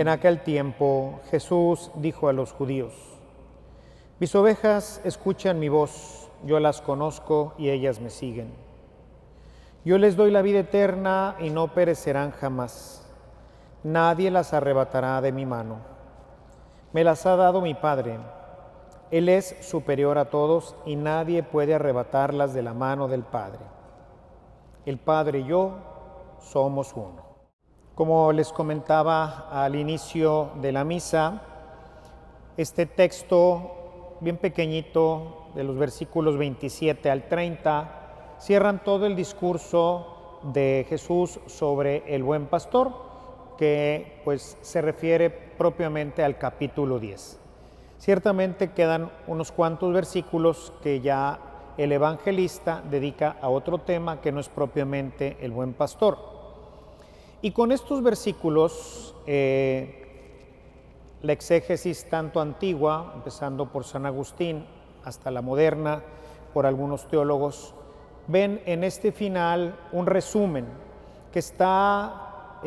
En aquel tiempo Jesús dijo a los judíos: mis ovejas escuchan mi voz, yo las conozco y ellas me siguen. Yo les doy la vida eterna y no perecerán jamás. Nadie las arrebatará de mi mano. Me las ha dado mi Padre. Él es superior a todos y nadie puede arrebatarlas de la mano del Padre. El Padre y yo somos uno. Como les comentaba al inicio de la misa, este texto bien pequeñito de los versículos 27 al 30 cierran todo el discurso de Jesús sobre el buen pastor, que pues se refiere propiamente al capítulo 10. Ciertamente quedan unos cuantos versículos que ya el evangelista dedica a otro tema que no es propiamente el buen pastor. Y con estos versículos, la exégesis tanto antigua, empezando por San Agustín, hasta la moderna, por algunos teólogos, ven en este final un resumen que está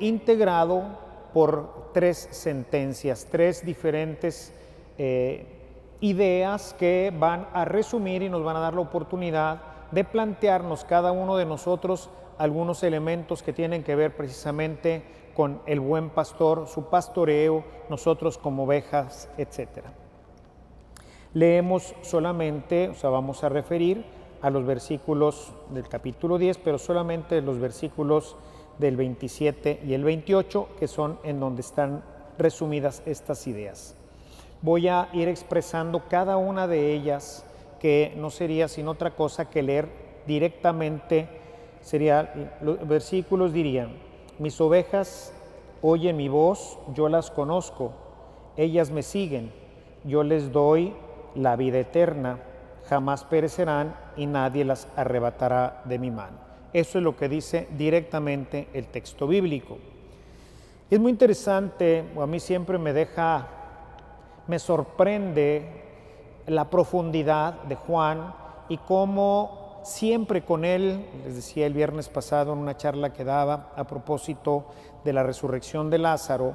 integrado por tres sentencias, tres diferentes ideas que van a resumir y nos van a dar la oportunidad de plantearnos cada uno de nosotros algunos elementos que tienen que ver precisamente con el buen pastor, su pastoreo, nosotros como ovejas, etc. Leemos solamente, vamos a referir a los versículos del capítulo 10, pero solamente los versículos del 27 y el 28, que son en donde están resumidas estas ideas. Voy a ir expresando cada una de ellas, que no sería sin otra cosa que leer directamente. Los versículos dirían: mis ovejas oyen mi voz, yo las conozco, ellas me siguen, yo les doy la vida eterna, jamás perecerán y nadie las arrebatará de mi mano. Eso es lo que dice directamente el texto bíblico. Es muy interesante, a mí siempre me sorprende la profundidad de Juan y cómo siempre con él, les decía el viernes pasado en una charla que daba a propósito de la resurrección de Lázaro,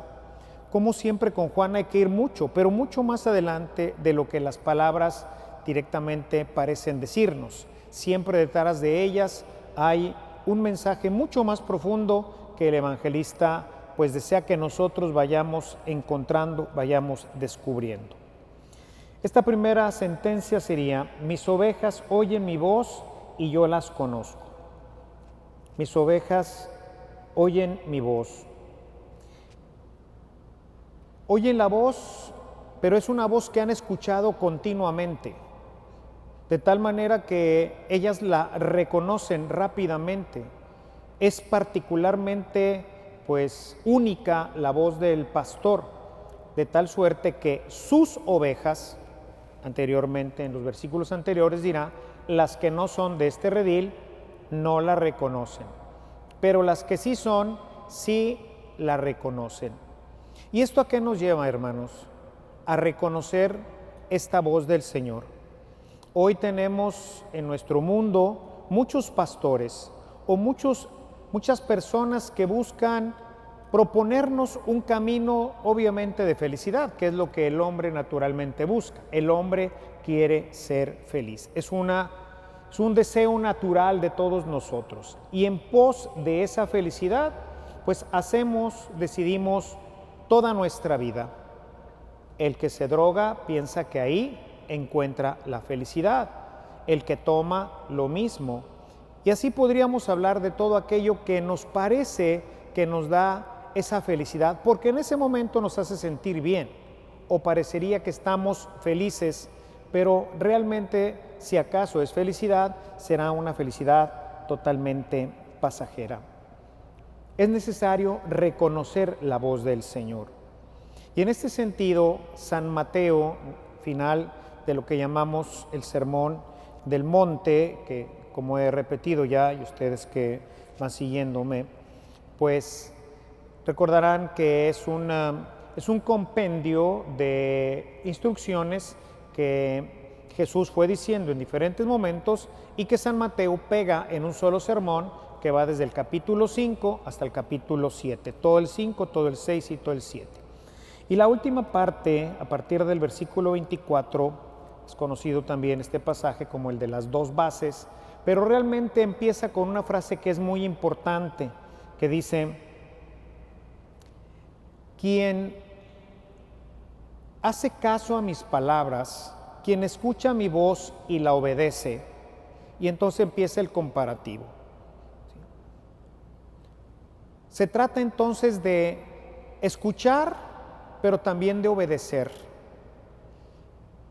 cómo siempre con Juan hay que ir mucho, pero mucho más adelante de lo que las palabras directamente parecen decirnos. Siempre detrás de ellas hay un mensaje mucho más profundo que el evangelista pues desea que nosotros vayamos encontrando, vayamos descubriendo. Esta primera sentencia sería: mis ovejas oyen mi voz y yo las conozco. Mis ovejas oyen mi voz. Oyen la voz, pero es una voz que han escuchado continuamente, de tal manera que ellas la reconocen rápidamente. Es particularmente única la voz del pastor, de tal suerte que sus ovejas, anteriormente en los versículos anteriores dirá, las que no son de este redil no la reconocen, pero las que sí son, sí la reconocen. ¿Y esto a qué nos lleva, hermanos? A reconocer esta voz del Señor. Hoy tenemos en nuestro mundo muchos pastores o muchas personas que buscan proponernos un camino obviamente de felicidad, que es lo que el hombre naturalmente busca. El hombre quiere ser feliz. Es un deseo natural de todos nosotros. Y en pos de esa felicidad, decidimos toda nuestra vida. El que se droga piensa que ahí encuentra la felicidad. El que toma, lo mismo. Y así podríamos hablar de todo aquello que nos parece que nos da esa felicidad, porque en ese momento nos hace sentir bien, o parecería que estamos felices, pero realmente, si acaso es felicidad, será una felicidad totalmente pasajera. Es necesario reconocer la voz del Señor. Y en este sentido, San Mateo, final de lo que llamamos el Sermón del Monte, que como he repetido ya, y ustedes que van siguiéndome, recordarán que es un compendio de instrucciones que Jesús fue diciendo en diferentes momentos y que San Mateo pega en un solo sermón que va desde el capítulo 5 hasta el capítulo 7, todo el 5, todo el 6 y todo el 7. Y la última parte, a partir del versículo 24, es conocido también este pasaje como el de las dos bases, pero realmente empieza con una frase que es muy importante, que dice: quien hace caso a mis palabras, quien escucha mi voz y la obedece. Y entonces empieza el comparativo. Se trata entonces de escuchar, pero también de obedecer.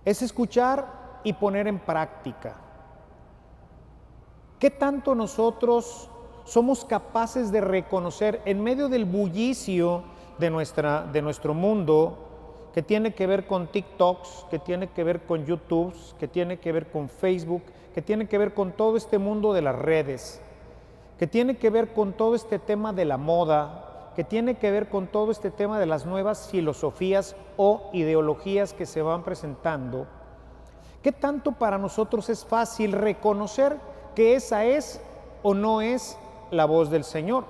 Es escuchar y poner en práctica. ¿Qué tanto nosotros somos capaces de reconocer en medio del bullicio de nuestro mundo, que tiene que ver con TikToks, que tiene que ver con YouTube, que tiene que ver con Facebook, que tiene que ver con todo este mundo de las redes, que tiene que ver con todo este tema de la moda, que tiene que ver con todo este tema de las nuevas filosofías o ideologías que se van presentando? ¿Qué tanto para nosotros es fácil reconocer que esa es o no es la voz del Señor?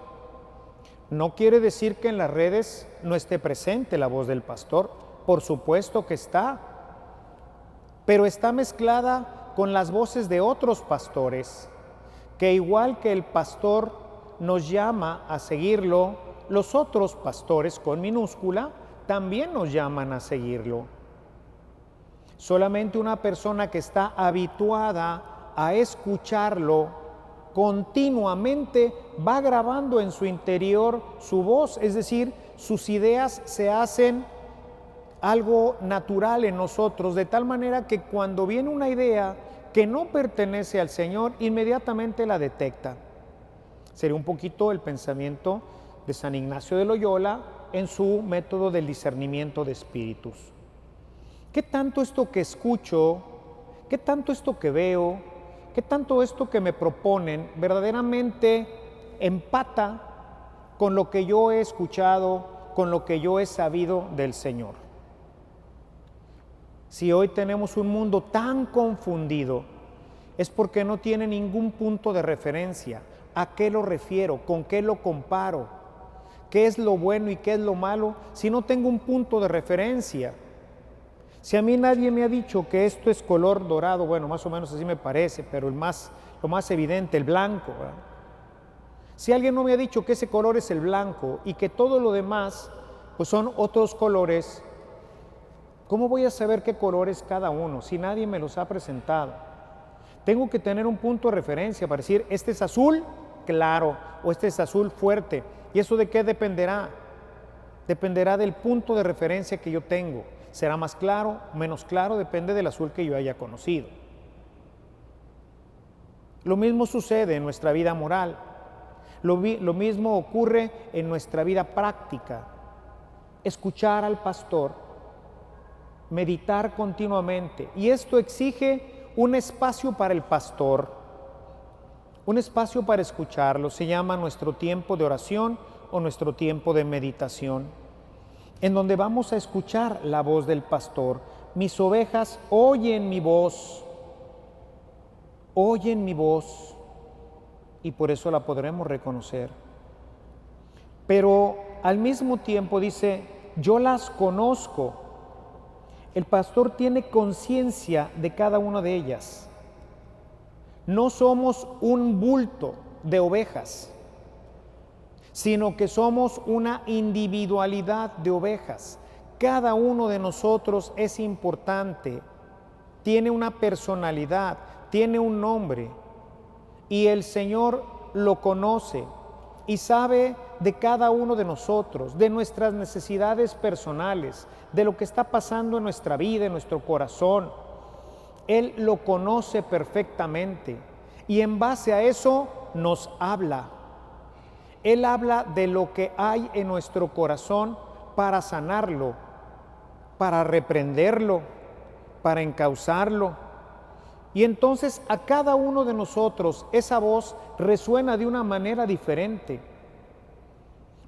No quiere decir que en las redes no esté presente la voz del pastor, por supuesto que está, pero está mezclada con las voces de otros pastores, que igual que el pastor nos llama a seguirlo, los otros pastores con minúscula también nos llaman a seguirlo. Solamente una persona que está habituada a escucharlo continuamente va grabando en su interior su voz, es decir, sus ideas se hacen algo natural en nosotros, de tal manera que cuando viene una idea que no pertenece al Señor, inmediatamente la detecta. Sería un poquito el pensamiento de San Ignacio de Loyola en su método del discernimiento de espíritus. ¿Qué tanto esto que escucho, qué tanto esto que veo, qué tanto esto que me proponen verdaderamente empata con lo que yo he escuchado, con lo que yo he sabido del Señor? Si hoy tenemos un mundo tan confundido, es porque no tiene ningún punto de referencia. ¿A qué lo refiero? ¿Con qué lo comparo? ¿Qué es lo bueno y qué es lo malo? Si no tengo un punto de referencia. Si a mí nadie me ha dicho que esto es color dorado, bueno, más o menos así me parece, pero lo más evidente, el blanco, ¿verdad? Si alguien no me ha dicho que ese color es el blanco y que todo lo demás pues son otros colores, ¿cómo voy a saber qué color es cada uno si nadie me los ha presentado? Tengo que tener un punto de referencia para decir, este es azul claro o este es azul fuerte. ¿Y eso de qué dependerá? Dependerá del punto de referencia que yo tengo. ¿Será más claro, menos claro? Depende del azul que yo haya conocido. Lo mismo sucede en nuestra vida moral. Lo mismo ocurre en nuestra vida práctica. Escuchar al pastor, meditar continuamente. Y esto exige un espacio para el pastor, un espacio para escucharlo. Se llama nuestro tiempo de oración o nuestro tiempo de meditación, en donde vamos a escuchar la voz del pastor. Mis ovejas oyen mi voz, y por eso la podremos reconocer. Pero al mismo tiempo dice, yo las conozco. El pastor tiene conciencia de cada una de ellas. No somos un bulto de ovejas, sino que somos una individualidad de ovejas. Cada uno de nosotros es importante, tiene una personalidad, tiene un nombre, y el Señor lo conoce y sabe de cada uno de nosotros, de nuestras necesidades personales, de lo que está pasando en nuestra vida, en nuestro corazón. Él lo conoce perfectamente y en base a eso nos habla. Él habla de lo que hay en nuestro corazón para sanarlo, para reprenderlo, para encauzarlo. Y entonces a cada uno de nosotros esa voz resuena de una manera diferente.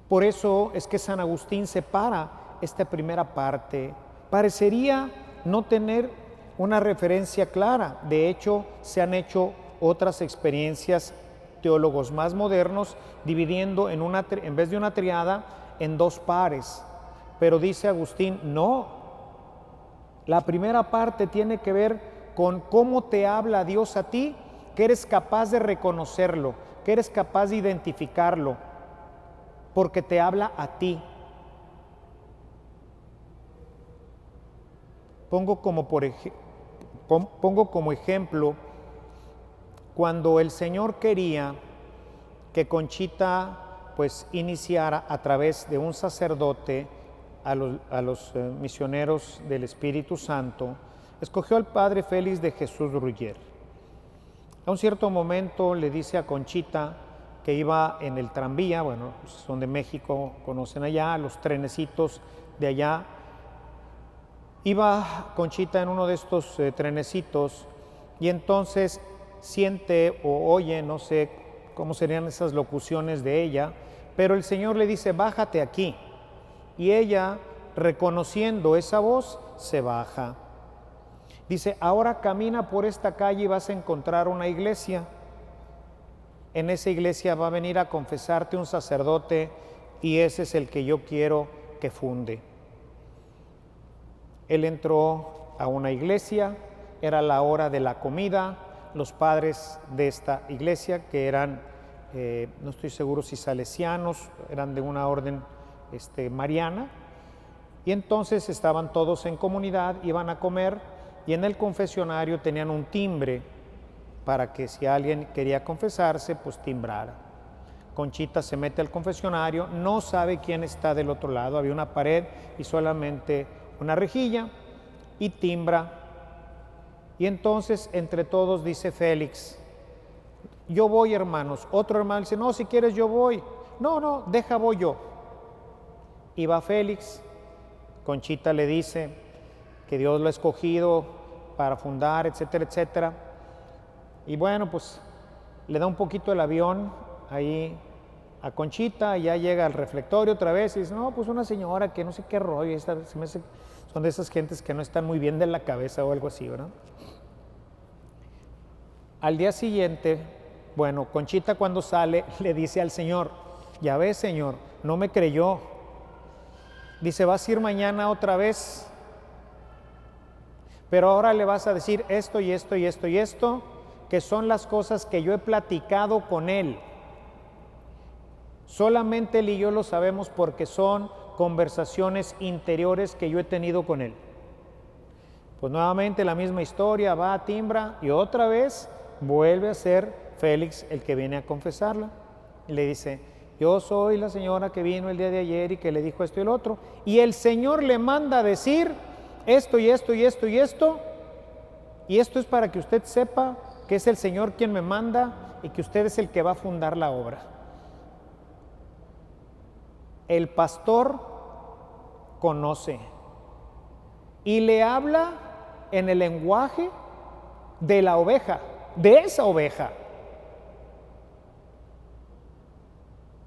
Por eso es que San Agustín separa esta primera parte. Parecería no tener una referencia clara. De hecho, se han hecho otras experiencias teólogos más modernos, dividiendo en vez de una triada, en dos pares. Pero dice Agustín, no. La primera parte tiene que ver con cómo te habla Dios a ti, que eres capaz de reconocerlo, que eres capaz de identificarlo, porque te habla a ti. Pongo como ejemplo cuando el Señor quería que Conchita pues iniciara a través de un sacerdote a los misioneros del Espíritu Santo, escogió al padre Félix de Jesús Ruller. A un cierto momento le dice a Conchita que iba en el tranvía, bueno, son de México, conocen allá, los trenecitos de allá. Iba Conchita en uno de estos trenecitos y entonces siente o oye, no sé cómo serían esas locuciones de ella, pero el Señor le dice, bájate aquí. Y ella, reconociendo esa voz, se baja. Dice, ahora camina por esta calle y vas a encontrar una iglesia. En esa iglesia va a venir a confesarte un sacerdote y ese es el que yo quiero que funde. Él entró a una iglesia, era la hora de la comida. Los padres de esta iglesia, que eran, no estoy seguro si salesianos, eran de una orden mariana, y entonces estaban todos en comunidad, iban a comer, y en el confesionario tenían un timbre para que si alguien quería confesarse, pues timbrara. Conchita se mete al confesionario, no sabe quién está del otro lado, había una pared y solamente una rejilla, y timbra. Y entonces entre todos dice Félix, yo voy, hermanos. Otro hermano dice, no, si quieres yo voy. No, deja voy yo. Y va Félix. Conchita le dice que Dios lo ha escogido para fundar, etcétera, etcétera. Y bueno, pues le da un poquito el avión ahí a Conchita, y ya llega al reflectorio otra vez y dice, no, pues una señora que no sé qué rollo, son de esas gentes que no están muy bien de la cabeza o algo así, ¿verdad? Al día siguiente, bueno, Conchita cuando sale le dice al Señor, ya ves, Señor, no me creyó. Dice, vas a ir mañana otra vez, pero ahora le vas a decir esto y esto y esto y esto, que son las cosas que yo he platicado con él. Solamente él y yo lo sabemos porque son conversaciones interiores que yo he tenido con él. Pues nuevamente la misma historia, va, timbra y otra vez vuelve a ser Félix el que viene a confesarla. Y le dice, yo soy la señora que vino el día de ayer y que le dijo esto y el otro. Y el Señor le manda a decir esto y esto y esto y esto. Y esto es para que usted sepa que es el Señor quien me manda y que usted es el que va a fundar la obra. El pastor conoce y le habla en el lenguaje de la oveja, de esa oveja,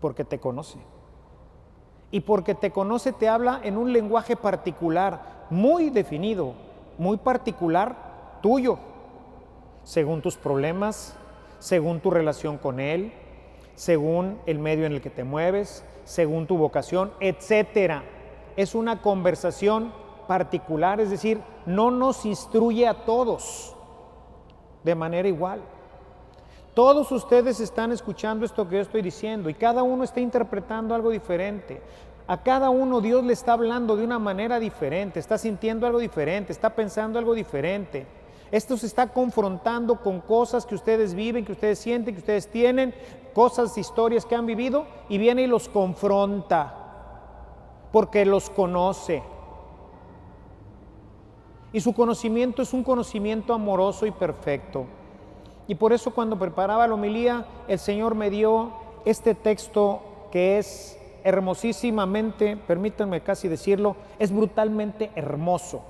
porque te conoce. Y porque te conoce te habla en un lenguaje particular, muy definido, muy particular tuyo, según tus problemas, según tu relación con Él, según el medio en el que te mueves, según tu vocación, etcétera. Es una conversación particular, es decir, no nos instruye a todos de manera igual. Todos ustedes están escuchando esto que yo estoy diciendo y cada uno está interpretando algo diferente. A cada uno Dios le está hablando de una manera diferente, está sintiendo algo diferente, está pensando algo diferente. Esto se está confrontando con cosas que ustedes viven, que ustedes sienten, que ustedes tienen, cosas, historias que han vivido, y viene y los confronta, porque los conoce. Y su conocimiento es un conocimiento amoroso y perfecto. Y por eso cuando preparaba la homilía, el Señor me dio este texto que es hermosísimamente, permítanme casi decirlo, es brutalmente hermoso.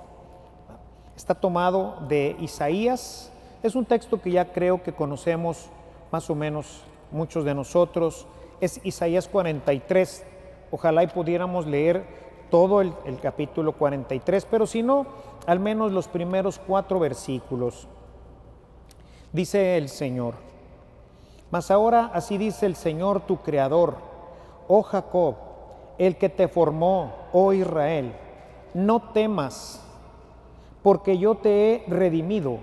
Está tomado de Isaías, es un texto que ya creo que conocemos más o menos muchos de nosotros, es Isaías 43, ojalá y pudiéramos leer todo el capítulo 43, pero si no, al menos los primeros 4 versículos. Dice el Señor, Mas ahora así dice el Señor tu Creador, oh Jacob, el que te formó, oh Israel, no temas, porque yo te he redimido,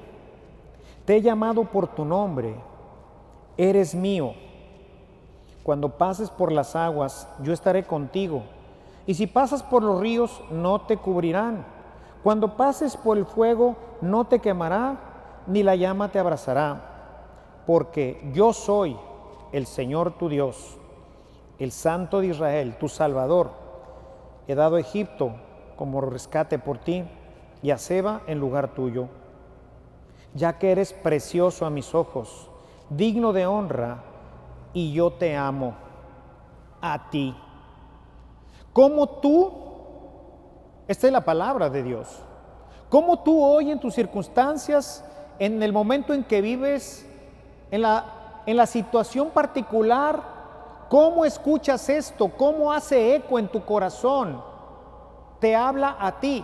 te he llamado por tu nombre, eres mío. Cuando pases por las aguas, yo estaré contigo, y si pasas por los ríos, no te cubrirán. Cuando pases por el fuego, no te quemará, ni la llama te abrazará, porque yo soy el Señor tu Dios, el Santo de Israel, tu Salvador. He dado a Egipto como rescate por ti, y a Seba en lugar tuyo, ya que eres precioso a mis ojos, digno de honra, y yo te amo a ti. Como tú, esta es la palabra de Dios, como tú hoy en tus circunstancias, en el momento en que vives, en la situación particular, cómo escuchas esto, cómo hace eco en tu corazón, te habla a ti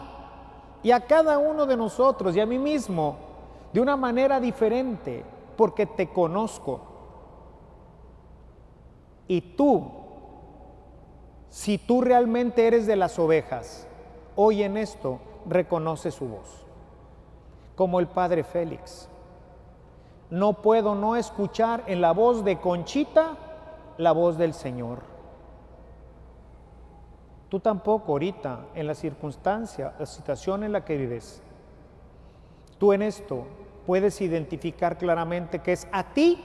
y a cada uno de nosotros y a mí mismo de una manera diferente, porque te conozco. Y tú, si tú realmente eres de las ovejas, hoy en esto reconoce su voz. Como el padre Félix. No puedo no escuchar en la voz de Conchita la voz del Señor. Tú tampoco ahorita, en la circunstancia, la situación en la que vives. Tú en esto puedes identificar claramente que es a ti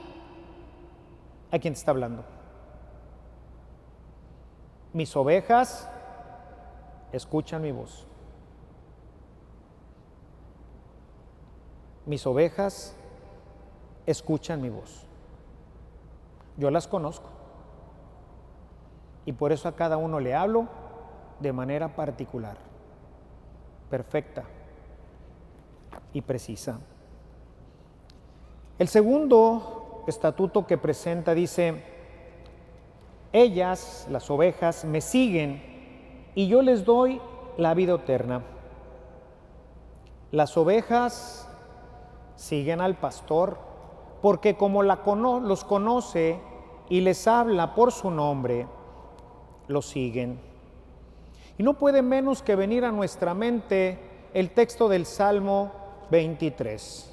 a quien te está hablando. Mis ovejas escuchan mi voz. Mis ovejas escuchan mi voz. Yo las conozco. Y por eso a cada uno le hablo de manera particular, perfecta y precisa. El segundo estatuto que presenta dice: ellas, las ovejas, me siguen y yo les doy la vida eterna. Las ovejas siguen al pastor porque como los conoce y les habla por su nombre, los siguen. Y no puede menos que venir a nuestra mente el texto del Salmo 23.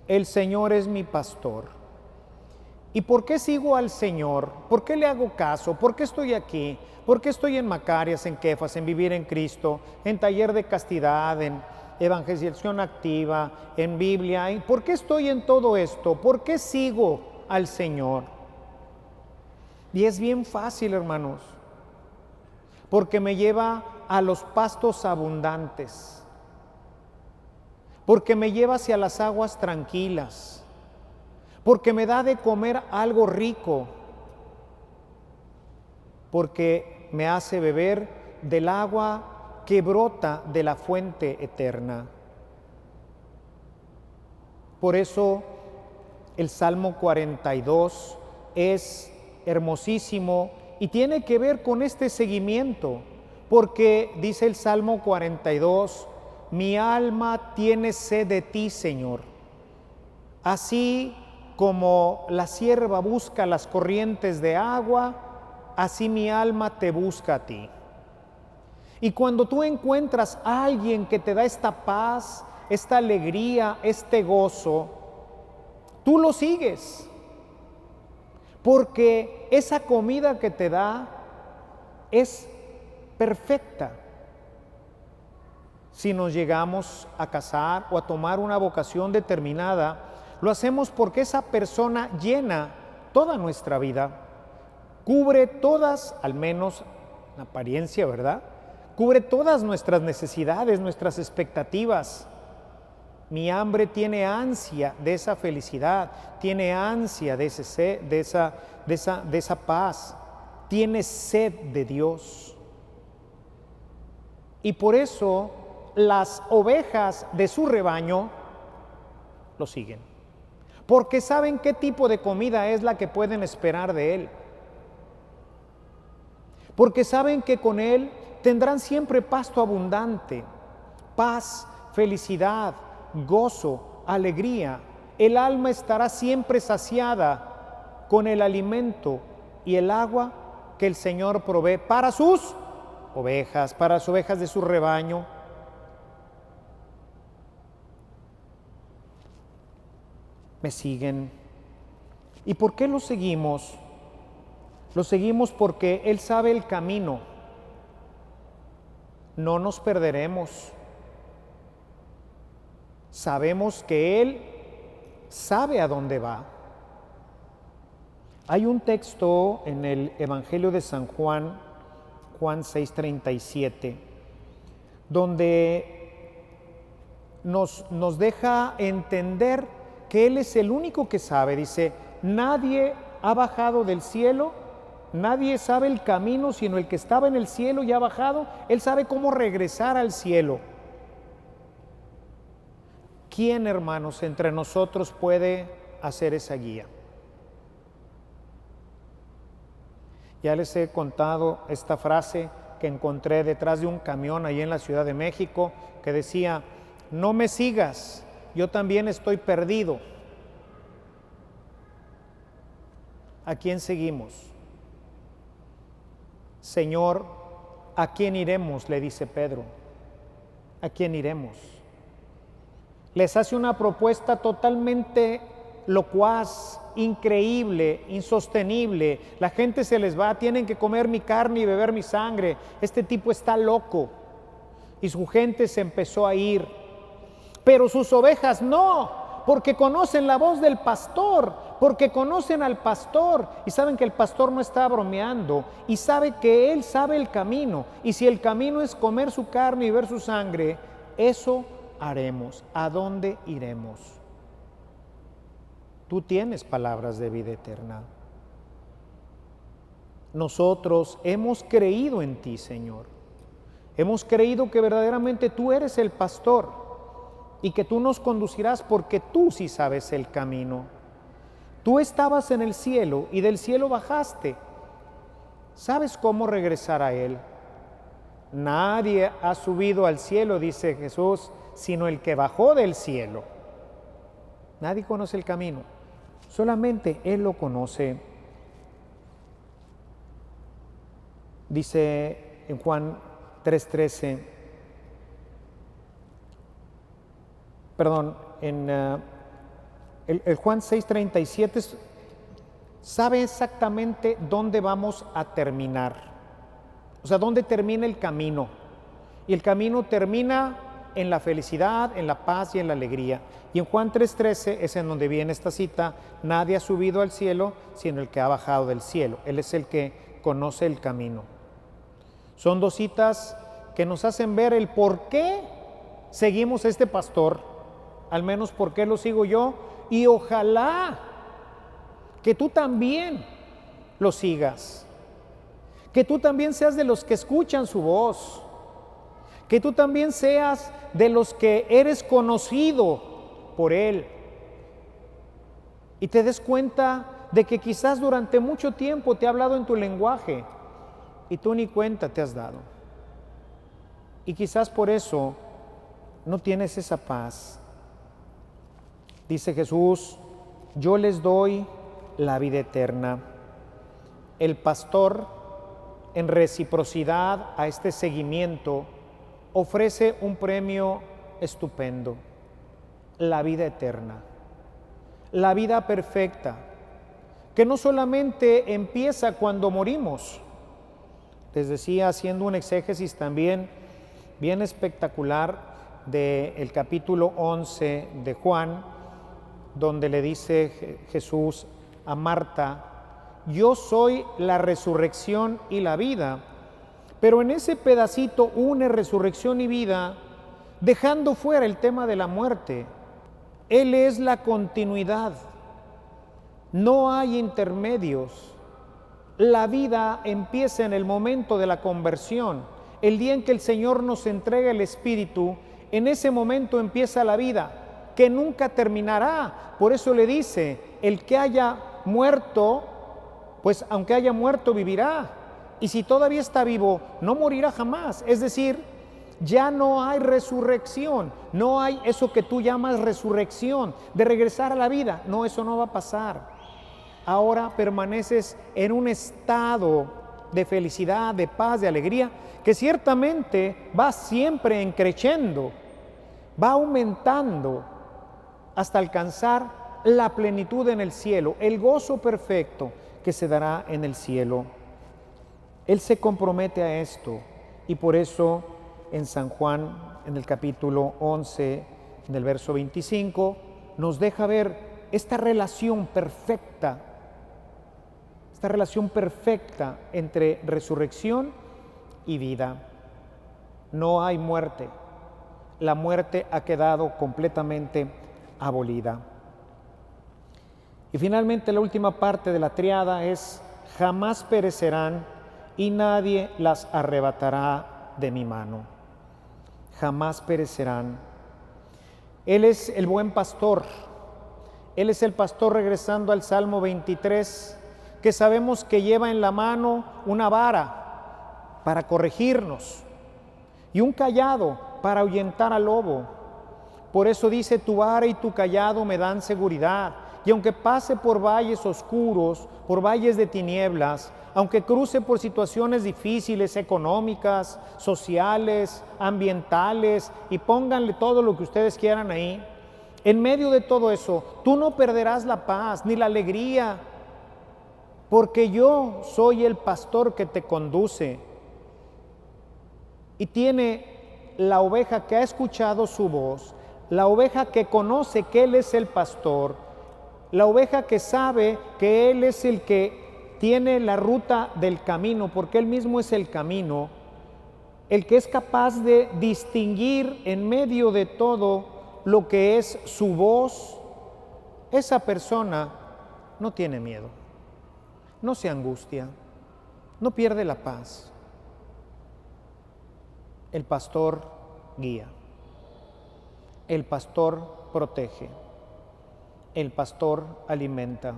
El Señor es mi pastor. ¿Y por qué sigo al Señor? ¿Por qué le hago caso? ¿Por qué estoy aquí? ¿Por qué estoy en Macarias, en Kefas, en Vivir en Cristo, en Taller de Castidad, en Evangelización Activa, en Biblia? ¿Y por qué estoy en todo esto? ¿Por qué sigo al Señor? Y es bien fácil, hermanos, porque me lleva a los pastos abundantes, porque me lleva hacia las aguas tranquilas, porque me da de comer algo rico, porque me hace beber del agua que brota de la fuente eterna. Por eso el Salmo 42 es hermosísimo y tiene que ver con este seguimiento, porque dice el Salmo 42, mi alma tiene sed de ti, Señor. Así como la sierva busca las corrientes de agua, así mi alma te busca a ti. Y cuando tú encuentras a alguien que te da esta paz, esta alegría, este gozo, tú lo sigues. Porque esa comida que te da es perfecta. Si nos llegamos a casar o a tomar una vocación determinada, lo hacemos porque esa persona llena toda nuestra vida, cubre todas, al menos en apariencia, ¿verdad? Cubre todas nuestras necesidades, nuestras expectativas. Mi hambre tiene ansia de esa felicidad, tiene ansia de esa paz, tiene sed de Dios. Y por eso las ovejas de su rebaño lo siguen, porque saben qué tipo de comida es la que pueden esperar de Él, porque saben que con Él tendrán siempre pasto abundante, paz, felicidad, gozo, alegría. El alma estará siempre saciada con el alimento y el agua que el Señor provee para sus ovejas, para las ovejas de su rebaño. ¿Me siguen? ¿Y por qué lo seguimos? Lo seguimos porque Él sabe el camino. No nos perderemos. Sabemos que Él sabe a dónde va. Hay un texto en el Evangelio de San Juan, Juan 6:37, donde nos deja entender que Él es el único que sabe. Dice, nadie ha bajado del cielo, nadie sabe el camino, sino el que estaba en el cielo y ha bajado. Él sabe cómo regresar al cielo. ¿Quién, hermanos, entre nosotros puede hacer esa guía? Ya les he contado esta frase que encontré detrás de un camión ahí en la Ciudad de México, que decía, no me sigas, yo también estoy perdido. ¿A quién seguimos? Señor, ¿a quién iremos?, le dice Pedro. ¿A quién iremos? Les hace una propuesta totalmente locuaz, increíble, insostenible. La gente se les va, tienen que comer mi carne y beber mi sangre. Este tipo está loco. Y su gente se empezó a ir. Pero sus ovejas no, porque conocen la voz del pastor, porque conocen al pastor y saben que el pastor no está bromeando y sabe que él sabe el camino. Y si el camino es comer su carne y beber su sangre, eso haremos. ¿A dónde iremos? Tú tienes palabras de vida eterna. Nosotros hemos creído en ti, Señor. Hemos creído que verdaderamente tú eres el pastor y que tú nos conducirás porque tú sí sabes el camino. Tú estabas en el cielo y del cielo bajaste. ¿Sabes cómo regresar a Él? Nadie ha subido al cielo, dice Jesús, sino el que bajó del cielo. Nadie conoce el camino, solamente Él lo conoce. Dice en Juan 3:13, en el Juan 6:37, sabe exactamente dónde vamos a terminar, o sea, dónde termina el camino. Y el camino termina en la felicidad, en la paz y en la alegría. Y en Juan 3:13 es en donde viene esta cita, nadie ha subido al cielo, sino el que ha bajado del cielo. Él es el que conoce el camino. Son dos citas que nos hacen ver el por qué seguimos a este pastor, al menos por qué lo sigo yo, y ojalá que tú también lo sigas, que tú también seas de los que escuchan su voz, que tú también seas de los que eres conocido por Él y te des cuenta de que quizás durante mucho tiempo te ha hablado en tu lenguaje y tú ni cuenta te has dado. Y quizás por eso no tienes esa paz. Dice Jesús, yo les doy la vida eterna. El pastor, en reciprocidad a este seguimiento, ofrece un premio estupendo, la vida eterna, la vida perfecta, que no solamente empieza cuando morimos. Les decía, haciendo un exégesis también bien espectacular del capítulo 11 de Juan, donde le dice Jesús a Marta, yo soy la resurrección y la vida. Pero en ese pedacito une resurrección y vida, dejando fuera el tema de la muerte. Él es la continuidad. No hay intermedios. La vida empieza en el momento de la conversión. El día en que el Señor nos entrega el Espíritu, en ese momento empieza la vida, que nunca terminará. Por eso le dice, el que haya muerto, pues aunque haya muerto, vivirá. Y si todavía está vivo, no morirá jamás. Es decir, ya no hay resurrección, no hay eso que tú llamas resurrección, de regresar a la vida. No, eso no va a pasar. ahora permaneces en un estado de felicidad, de paz, de alegría, que ciertamente va siempre en creciendo, va aumentando hasta alcanzar la plenitud en el cielo, el gozo perfecto que se dará en el cielo. Él se compromete a esto y por eso en San Juan, en el capítulo 11, en el verso 25, nos deja ver esta relación perfecta entre resurrección y vida. No hay muerte. La muerte ha quedado completamente abolida. Y finalmente la última parte de la triada es: jamás perecerán y nadie las arrebatará de mi mano. Jamás perecerán. Él es el buen pastor. Él es el pastor, regresando al Salmo 23, que sabemos que lleva en la mano una vara para corregirnos y un cayado para ahuyentar al lobo. Por eso dice: tu vara y tu cayado me dan seguridad. Y aunque pase por valles oscuros, por valles de tinieblas, aunque cruce por situaciones difíciles, económicas, sociales, ambientales, y pónganle todo lo que ustedes quieran ahí, en medio de todo eso, tú no perderás la paz ni la alegría, porque yo soy el pastor que te conduce. Y tiene la oveja que ha escuchado su voz, la oveja que conoce que Él es el pastor, la oveja que sabe que Él es el que tiene la ruta del camino, porque Él mismo es el camino, el que es capaz de distinguir en medio de todo lo que es su voz. Esa persona no tiene miedo, no se angustia, no pierde la paz. El pastor guía, el pastor protege, el pastor alimenta,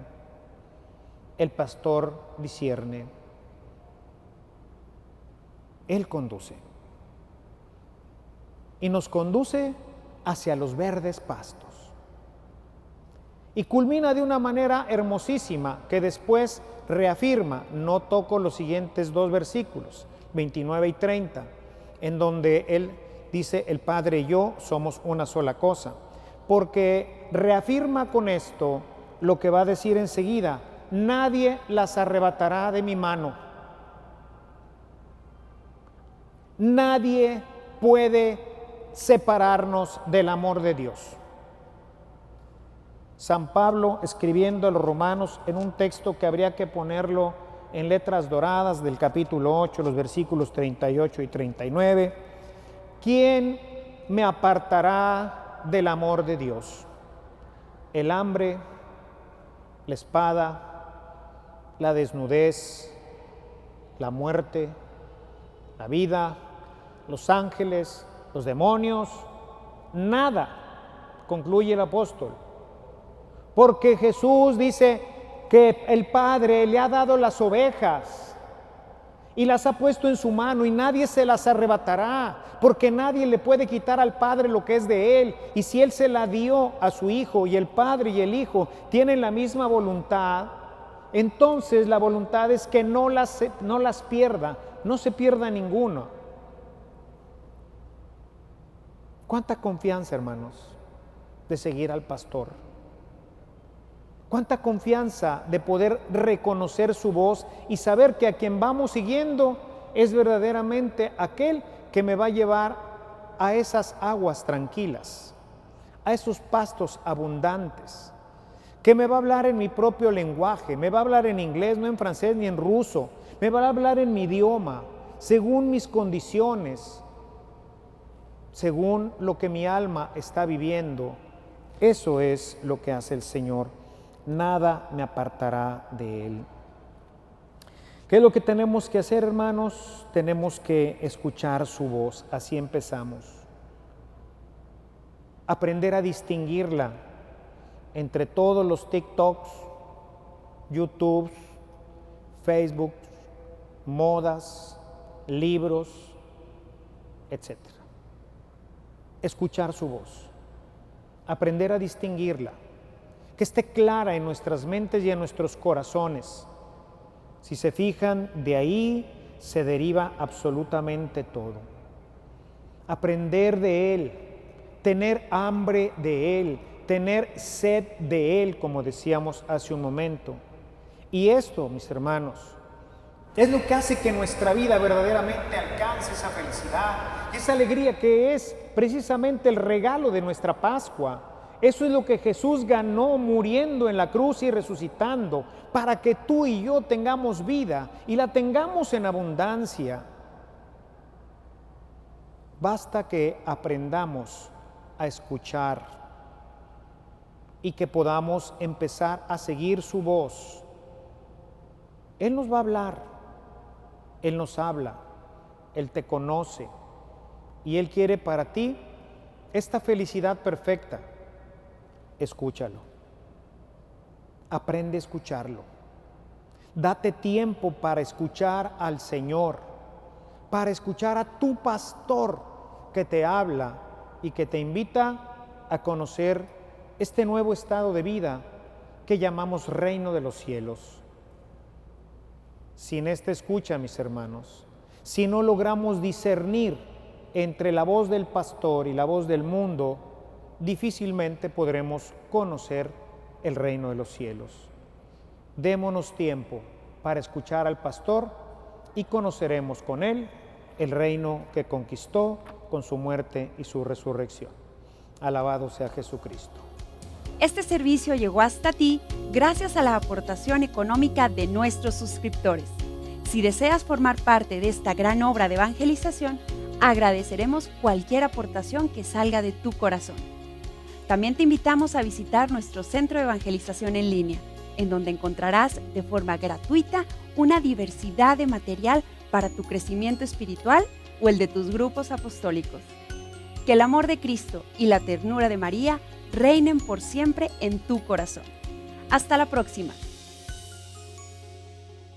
el pastor discierne. Él conduce y nos conduce hacia los verdes pastos. Y culmina de una manera hermosísima que después reafirma. No toco los siguientes dos versículos, 29 y 30, en donde Él dice: el Padre y yo somos una sola cosa, porque reafirma con esto lo que va a decir enseguida: nadie las arrebatará de mi mano. Nadie puede separarnos del amor de Dios. San Pablo, escribiendo a los romanos, en un texto que habría que ponerlo en letras doradas, del capítulo 8, los versículos 38 y 39, ¿quién me apartará del amor de Dios? El hambre, la espada, la desnudez, la muerte, la vida, los ángeles, los demonios, nada, concluye el apóstol. Porque Jesús dice que el Padre le ha dado las ovejas y las ha puesto en su mano y nadie se las arrebatará, porque nadie le puede quitar al Padre lo que es de Él. Y si Él se la dio a su Hijo y el Padre y el Hijo tienen la misma voluntad, entonces la voluntad es que no las pierda, no se pierda ninguno. ¿Cuánta confianza, hermanos, de seguir al pastor? Cuánta confianza de poder reconocer su voz y saber que a quien vamos siguiendo es verdaderamente aquel que me va a llevar a esas aguas tranquilas, a esos pastos abundantes, que me va a hablar en mi propio lenguaje, me va a hablar en inglés, no en francés ni en ruso, me va a hablar en mi idioma, según mis condiciones, según lo que mi alma está viviendo. Eso es lo que hace el Señor. Nada me apartará de Él. ¿Qué es lo que tenemos que hacer, hermanos? Tenemos que escuchar su voz. Así empezamos. Aprender a distinguirla entre todos los TikToks, YouTube, Facebook, modas, libros, etc. Escuchar su voz. Aprender a distinguirla. que esté clara en nuestras mentes y en nuestros corazones. Si se fijan, de ahí se deriva absolutamente todo. Aprender de Él, tener hambre de Él, tener sed de Él, como decíamos hace un momento. Y esto, mis hermanos, es lo que hace que nuestra vida verdaderamente alcance esa felicidad, esa alegría que es precisamente el regalo de nuestra Pascua. Eso es lo que Jesús ganó muriendo en la cruz y resucitando, para que tú y yo tengamos vida y la tengamos en abundancia. Basta que aprendamos a escuchar y que podamos empezar a seguir su voz. Él nos va a hablar, Él nos habla, Él te conoce y Él quiere para ti esta felicidad perfecta. Escúchalo, aprende a escucharlo, date tiempo para escuchar al Señor, para escuchar a tu pastor que te habla y que te invita a conocer este nuevo estado de vida que llamamos reino de los cielos. Sin esta escucha, mis hermanos, si no logramos discernir entre la voz del pastor y la voz del mundo, difícilmente podremos conocer el reino de los cielos. Démonos tiempo para escuchar al pastor y conoceremos con él el reino que conquistó con su muerte y su resurrección. Alabado sea Jesucristo. Este servicio llegó hasta ti gracias a la aportación económica de nuestros suscriptores. Si deseas formar parte de esta gran obra de evangelización, agradeceremos cualquier aportación que salga de tu corazón. También te invitamos a visitar nuestro centro de evangelización en línea, en donde encontrarás de forma gratuita una diversidad de material para tu crecimiento espiritual o el de tus grupos apostólicos. Que el amor de Cristo y la ternura de María reinen por siempre en tu corazón. Hasta la próxima.